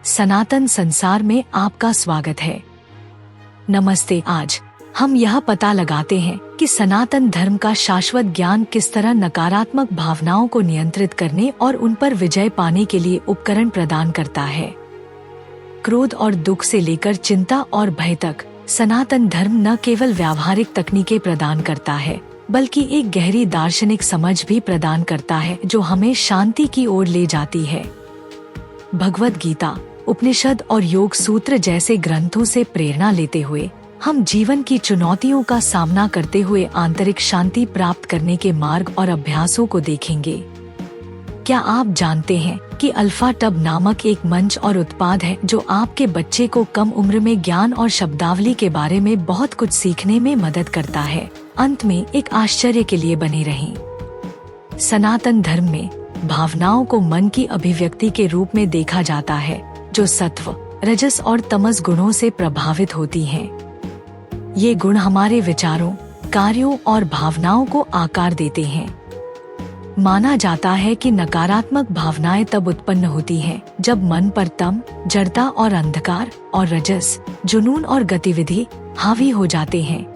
सनातन संसार में आपका स्वागत है। नमस्ते। आज हम यह पता लगाते हैं कि सनातन धर्म का शाश्वत ज्ञान किस तरह नकारात्मक भावनाओं को नियंत्रित करने और उन पर विजय पाने के लिए उपकरण प्रदान करता है। क्रोध और दुख से लेकर चिंता और भय तक सनातन धर्म न केवल व्यावहारिक तकनीकें प्रदान करता है, बल्कि एक गहरी दार्शनिक समझ भी प्रदान करता है जो हमें शांति की ओर ले जाती है। भगवद गीता, उपनिषद और योग सूत्र जैसे ग्रंथों से प्रेरणा लेते हुए हम जीवन की चुनौतियों का सामना करते हुए आंतरिक शांति प्राप्त करने के मार्ग और अभ्यासों को देखेंगे। क्या आप जानते हैं कि अल्फा टब नामक एक मंच और उत्पाद है जो आपके बच्चे को कम उम्र में ज्ञान और शब्दावली के बारे में बहुत कुछ सीखने में मदद करता है। अंत में एक आश्चर्य के लिए बने रहें। सनातन धर्म में भावनाओं को मन की अभिव्यक्ति के रूप में देखा जाता है जो सत्व, रजस और तमस गुणों से प्रभावित होती हैं। ये गुण हमारे विचारों, कार्यों और भावनाओं को आकार देते हैं। माना जाता है कि नकारात्मक भावनाएं तब उत्पन्न होती हैं जब मन पर तम, जड़ता और अंधकार और रजस, जुनून और गतिविधि हावी हो जाते हैं।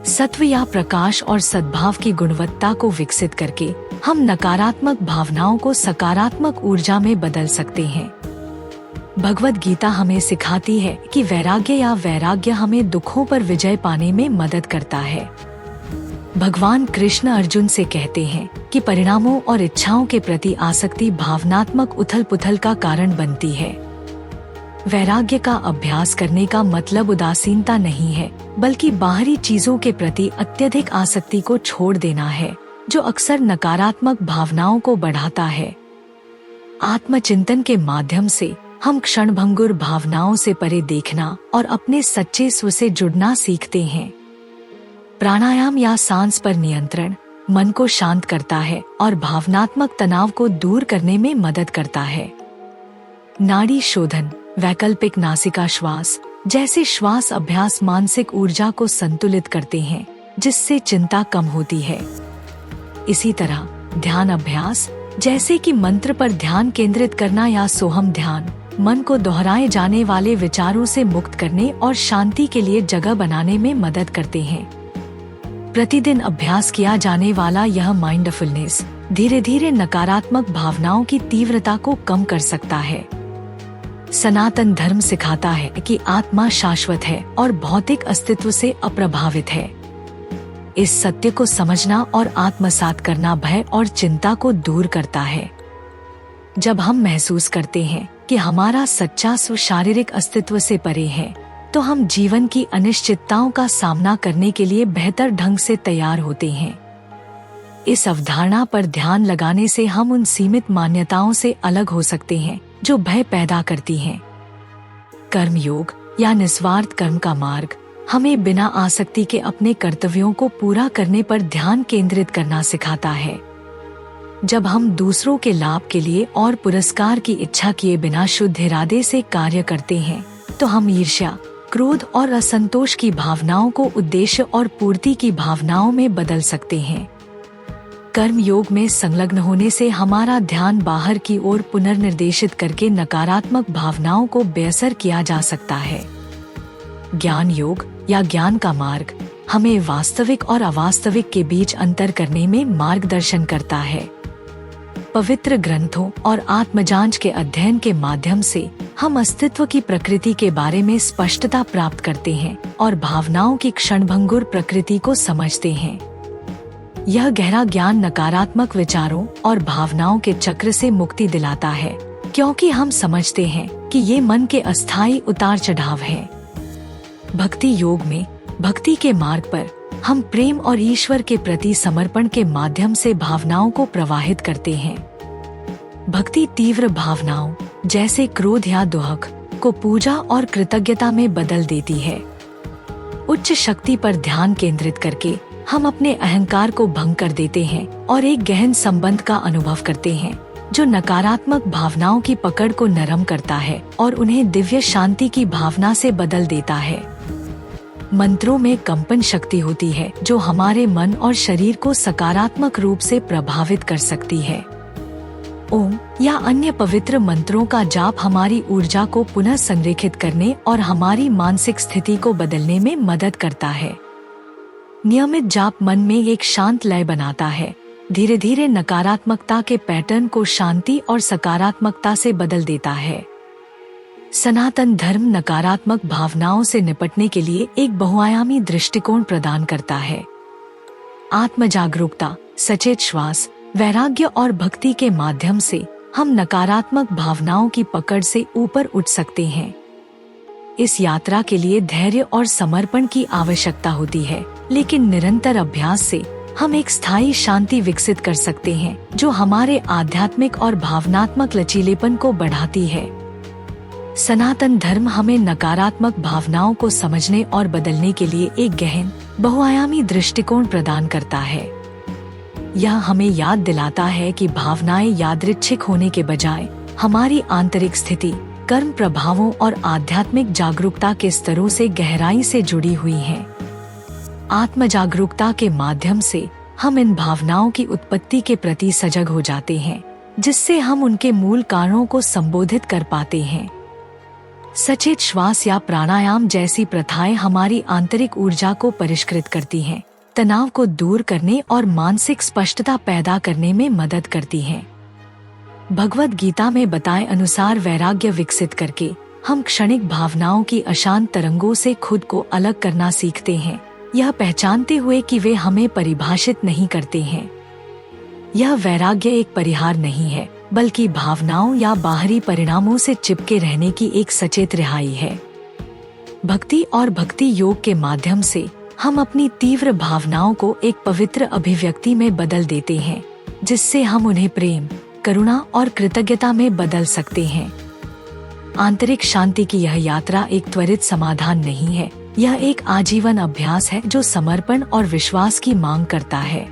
सत्व या प्रकाश और सद्भाव की गुणवत्ता को विकसित करके हम नकारात्मक भावनाओं को सकारात्मक ऊर्जा में बदल सकते हैं। भगवद गीता हमें सिखाती है कि वैराग्य हमें दुखों पर विजय पाने में मदद करता है। भगवान कृष्ण अर्जुन से कहते हैं कि परिणामों और इच्छाओं के प्रति आसक्ति भावनात्मक उथल-पुथल का कारण बनती है। वैराग्य का अभ्यास करने का मतलब उदासीनता नहीं है, बल्कि बाहरी चीजों के प्रति अत्यधिक आसक्ति को छोड़ देना है, जो अक्सर नकारात्मक भावनाओं को बढ़ाता है। आत्मचिंतन के माध्यम से हम क्षणभंगुर भावनाओं से परे देखना और अपने सच्चे स्व से जुड़ना सीखते हैं। प्राणायाम या सांस पर नियंत्रण मन को शांत करता है और भावनात्मक तनाव को दूर करने में मदद करता है। नाड़ी शोधन, वैकल्पिक नासिका श्वास जैसे श्वास अभ्यास मानसिक ऊर्जा को संतुलित करते हैं, जिससे चिंता कम होती है। इसी तरह ध्यान अभ्यास जैसे कि मंत्र पर ध्यान केंद्रित करना या सोहम ध्यान मन को दोहराए जाने वाले विचारों से मुक्त करने और शांति के लिए जगह बनाने में मदद करते हैं। प्रतिदिन अभ्यास किया जाने वाला यह माइंडफुलनेस धीरे धीरे नकारात्मक भावनाओं की तीव्रता को कम कर सकता है। सनातन धर्म सिखाता है कि आत्मा शाश्वत है और भौतिक अस्तित्व से अप्रभावित है। इस सत्य को समझना और आत्मसात करना भय और चिंता को दूर करता है। जब हम महसूस करते हैं कि हमारा सच्चा स्व शारीरिक अस्तित्व से परे है, तो हम जीवन की अनिश्चितताओं का सामना करने के लिए बेहतर ढंग से तैयार होते हैं। इस अवधारणा पर ध्यान लगाने से हम उन सीमित मान्यताओं से अलग हो सकते हैं जो भय पैदा करती हैं। कर्म योग या निस्वार्थ कर्म का मार्ग हमें बिना आसक्ति के अपने कर्तव्यों को पूरा करने पर ध्यान केंद्रित करना सिखाता है। जब हम दूसरों के लाभ के लिए और पुरस्कार की इच्छा किए बिना शुद्ध इरादे से कार्य करते हैं, तो हम ईर्ष्या, क्रोध और असंतोष की भावनाओं को उद्देश्य और पूर्ति की भावनाओं में बदल सकते हैं। कर्म योग में संलग्न होने से हमारा ध्यान बाहर की ओर पुनर्निर्देशित करके नकारात्मक भावनाओं को बेअसर किया जा सकता है। ज्ञान योग या ज्ञान का मार्ग हमें वास्तविक और अवास्तविक के बीच अंतर करने में मार्गदर्शन करता है। पवित्र ग्रंथों और आत्मजांच के अध्ययन के माध्यम से हम अस्तित्व की प्रकृति के बारे में स्पष्टता प्राप्त करते हैं और भावनाओं की क्षणभंगुर प्रकृति को समझते हैं। यह गहरा ज्ञान नकारात्मक विचारों और भावनाओं के चक्र से मुक्ति दिलाता है, क्योंकि हम समझते हैं कि ये मन के अस्थायी उतार चढ़ाव हैं। भक्ति योग में भक्ति के मार्ग पर हम प्रेम और ईश्वर के प्रति समर्पण के माध्यम से भावनाओं को प्रवाहित करते हैं। भक्ति तीव्र भावनाओं जैसे क्रोध या दुख को पूजा और कृतज्ञता में बदल देती है। उच्च शक्ति पर ध्यान केंद्रित करके हम अपने अहंकार को भंग कर देते हैं और एक गहन संबंध का अनुभव करते हैं जो नकारात्मक भावनाओं की पकड़ को नरम करता है और उन्हें दिव्य शांति की भावना से बदल देता है। मंत्रों में कंपन शक्ति होती है जो हमारे मन और शरीर को सकारात्मक रूप से प्रभावित कर सकती है। ओम या अन्य पवित्र मंत्रों का जाप हमारी ऊर्जा को पुनः संरेखित करने और हमारी मानसिक स्थिति को बदलने में मदद करता है। नियमित जाप मन में एक शांत लय बनाता है, धीरे धीरे नकारात्मकता के पैटर्न को शांति और सकारात्मकता से बदल देता है। सनातन धर्म नकारात्मक भावनाओं से निपटने के लिए एक बहुआयामी दृष्टिकोण प्रदान करता है। आत्म जागरूकता, सचेत श्वास, वैराग्य और भक्ति के माध्यम से हम नकारात्मक भावनाओं की पकड़ से ऊपर उठ सकते हैं। इस यात्रा के लिए धैर्य और समर्पण की आवश्यकता होती है, लेकिन निरंतर अभ्यास से हम एक स्थायी शांति विकसित कर सकते हैं जो हमारे आध्यात्मिक और भावनात्मक लचीलेपन को बढ़ाती है। सनातन धर्म हमें नकारात्मक भावनाओं को समझने और बदलने के लिए एक गहन, बहुआयामी दृष्टिकोण प्रदान करता है। यह हमें याद दिलाता है कि भावनाएं यादृच्छिक होने के बजाय हमारी आंतरिक स्थिति, कर्म प्रभावों और आध्यात्मिक जागरूकता के स्तरों से गहराई से जुड़ी हुई हैं। आत्म जागरूकता के माध्यम से हम इन भावनाओं की उत्पत्ति के प्रति सजग हो जाते हैं, जिससे हम उनके मूल कारणों को संबोधित कर पाते हैं। सचेत श्वास या प्राणायाम जैसी प्रथाएं हमारी आंतरिक ऊर्जा को परिष्कृत करती हैं, तनाव को दूर करने और मानसिक स्पष्टता पैदा करने में मदद करती हैं। भगवद गीता में बताए अनुसार वैराग्य विकसित करके हम क्षणिक भावनाओं की अशांत तरंगों से खुद को अलग करना सीखते हैं, यह पहचानते हुए कि वे हमें परिभाषित नहीं करते हैं। यह वैराग्य एक परिहार नहीं है, बल्कि भावनाओं या बाहरी परिणामों से चिपके रहने की एक सचेत रिहाई है। भक्ति और भक्ति योग के माध्यम से हम अपनी तीव्र भावनाओं को एक पवित्र अभिव्यक्ति में बदल देते हैं, जिससे हम उन्हें प्रेम, करुणा और कृतज्ञता में बदल सकते हैं। आंतरिक शांति की यह यात्रा एक त्वरित समाधान नहीं है, यह एक आजीवन अभ्यास है जो समर्पण और विश्वास की मांग करता है।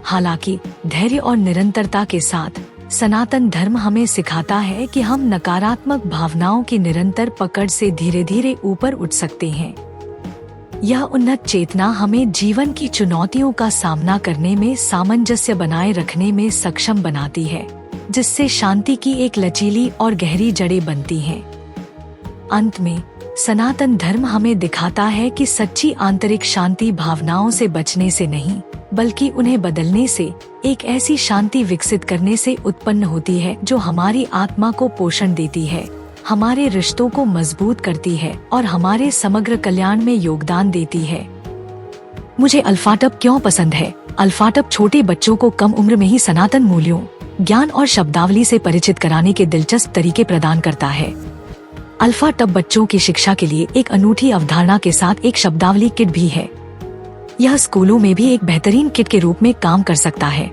हालांकि धैर्य और निरंतरता के साथ सनातन धर्म हमें सिखाता है कि हम नकारात्मक भावनाओं की निरंतर पकड़ से धीरे धीरे ऊपर उठ सकते हैं। यह उन्नत चेतना हमें जीवन की चुनौतियों का सामना करने में सामंजस्य बनाए रखने में सक्षम बनाती है, जिससे शांति की एक लचीली और गहरी जड़ें बनती हैं। अंत में सनातन धर्म हमें दिखाता है कि सच्ची आंतरिक शांति भावनाओं से बचने से नहीं, बल्कि उन्हें बदलने से, एक ऐसी शांति विकसित करने से उत्पन्न होती है जो हमारी आत्मा को पोषण देती है, हमारे रिश्तों को मजबूत करती है और हमारे समग्र कल्याण में योगदान देती है। मुझे अल्फाटब क्यों पसंद है? अल्फाटब छोटे बच्चों को कम उम्र में ही सनातन मूल्यों, ज्ञान और शब्दावली से परिचित कराने के दिलचस्प तरीके प्रदान करता है। अल्फाटब बच्चों की शिक्षा के लिए एक अनूठी अवधारणा के साथ एक शब्दावली किट भी है। यह स्कूलों में भी एक बेहतरीन किट के रूप में काम कर सकता है।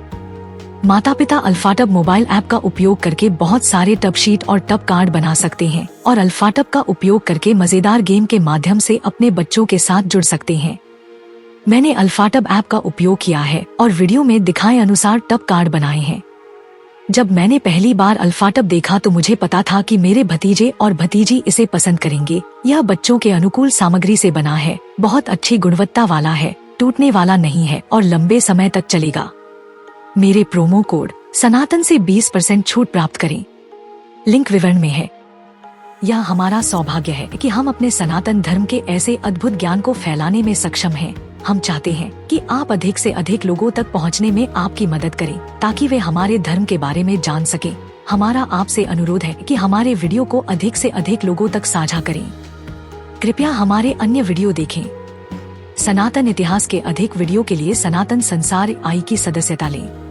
माता पिता अल्फाटब मोबाइल ऐप का उपयोग करके बहुत सारे टब शीट और टब कार्ड बना सकते हैं और अल्फाटब का उपयोग करके मजेदार गेम के माध्यम से अपने बच्चों के साथ जुड़ सकते हैं। मैंने अल्फाटब ऐप का उपयोग किया है और वीडियो में दिखाए अनुसार टब कार्ड बनाए हैं। जब मैंने पहली बार अल्फाटब देखा तो मुझे पता था कि मेरे भतीजे और भतीजी इसे पसंद करेंगे। यह बच्चों के अनुकूल सामग्री से बना है, बहुत अच्छी गुणवत्ता वाला है, टूटने वाला नहीं है और लंबे समय तक चलेगा। मेरे प्रोमो कोड सनातन से 20% छूट प्राप्त करें, लिंक विवरण में है। यह हमारा सौभाग्य है कि हम अपने सनातन धर्म के ऐसे अद्भुत ज्ञान को फैलाने में सक्षम हैं। हम चाहते हैं कि आप अधिक से अधिक लोगों तक पहुंचने में आपकी मदद करें, ताकि वे हमारे धर्म के बारे में जान सकें। हमारा आपसे अनुरोध है कि हमारे वीडियो को अधिक से अधिक लोगों तक साझा करें। कृपया हमारे अन्य वीडियो देखें। सनातन इतिहास के अधिक वीडियो के लिए सनातन संसार आई की सदस्यता लें।